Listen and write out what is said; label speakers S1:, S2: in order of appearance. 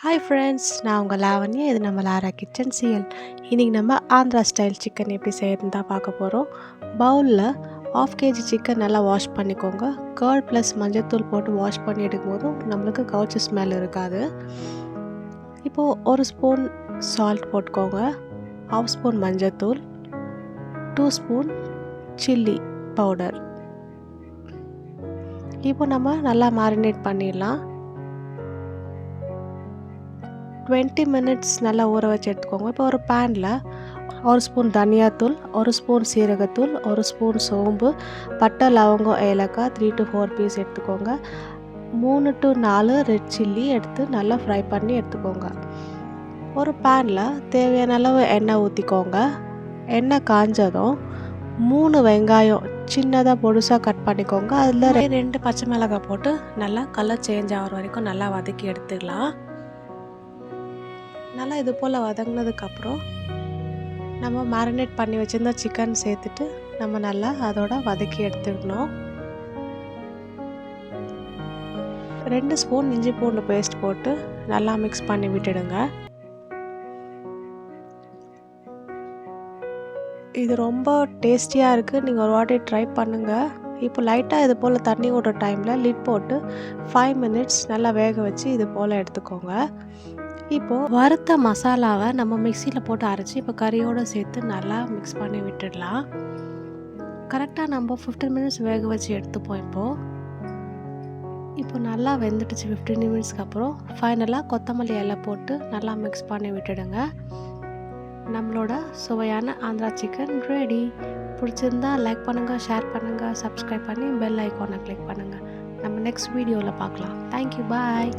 S1: Hi friends, நான் உங்கள் லாவண்யா. இது நம்ம லாரா கிச்சன் சிஎல். இன்றைக்கி நம்ம ஆந்திரா ஸ்டைல் சிக்கன் எப்படி செய்யறதுன்னு தான் பார்க்க போகிறோம். பவுலில் 1/2 kg சிக்கன் நல்லா வாஷ் பண்ணிக்கோங்க. கர்ட் ப்ளஸ் மஞ்சள்தூள் போட்டு வாஷ் பண்ணி எடுக்கும்போதும் நம்மளுக்கு கவுச்சி ஸ்மெல் இருக்காது. இப்போது 1 ஸ்பூன் சால்ட் போட்டுக்கோங்க, 1/2 ஸ்பூன் மஞ்சள்தூள், 2 ஸ்பூன் சில்லி பவுடர். இப்போ நம்ம நல்லா மேரினேட் பண்ணிடலாம். 20 மினிட்ஸ் நல்லா ஊற வச்சு எடுத்துக்கோங்க. இப்போ ஒரு பேனில் 1 ஸ்பூன் தனியாத்தூள், 1 ஸ்பூன் சீரகத்தூள், 1 ஸ்பூன் சோம்பு, பட்டை, லவங்கம், ஏலக்காய் 3 to 4 பீஸ் எடுத்துக்கோங்க. 3 to 4 ரெட் சில்லி எடுத்து நல்லா ஃப்ரை பண்ணி எடுத்துக்கோங்க. ஒரு பேனில் தேவையான அளவு எண்ணெய் ஊற்றிக்கோங்க. எண்ணெய் காஞ்சதும் 3 வெங்காயம் சின்னதாக பொடுசாக கட் பண்ணிக்கோங்க. அதில் 2 பச்சை மிளகாய் போட்டு நல்லா கலர் சேஞ்ச் ஆகிற வரைக்கும் நல்லா வதக்கி எடுத்துக்கலாம். நல்லா இது போல் வதங்கினதுக்கப்புறம் நம்ம மேரினேட் பண்ணி வச்சுருந்த சிக்கன் சேர்த்துட்டு நம்ம நல்லா அதோட வதக்கி எடுத்துக்கணும். 2 ஸ்பூன் இஞ்சி பூண்டு பேஸ்ட் போட்டு நல்லா மிக்ஸ் பண்ணி விட்டுடுங்க. இது ரொம்ப டேஸ்டியாக இருக்குது, நீங்கள் ஒரு வாட்டி ட்ரை பண்ணுங்கள். இப்போ லைட்டாக இது போல் தண்ணி விடுற டைமில் லிட் போட்டு 5 மினிட்ஸ் நல்லா வேக வச்சு இது போல் எடுத்துக்கோங்க. இப்போது வறுத்த மசாலாவை நம்ம மிக்சியில் போட்டு அரைச்சி இப்போ கறியோடு சேர்த்து நல்லா மிக்ஸ் பண்ணி விட்டுடலாம். கரெக்டாக நம்ம 15 மினிட்ஸ் வேக வச்சு எடுத்துப்போம். இப்போ நல்லா வெந்துடுச்சு. 15 மினிட்ஸ்க்கு அப்புறம் ஃபைனலாக கொத்தமல்லி இலை போட்டு நல்லா மிக்ஸ் பண்ணி விட்டுடுங்க. நம்மளோட சுவையான ஆந்திரா சிக்கன் ரெடி. பிடிச்சிருந்தா லைக் பண்ணுங்கள், ஷேர் பண்ணுங்கள், சப்ஸ்கிரைப் பண்ணி பெல் ஐக்கானை கிளிக் பண்ணுங்கள். நம்ம நெக்ஸ்ட் வீடியோவில் பார்க்கலாம். தேங்க்யூ, பாய்.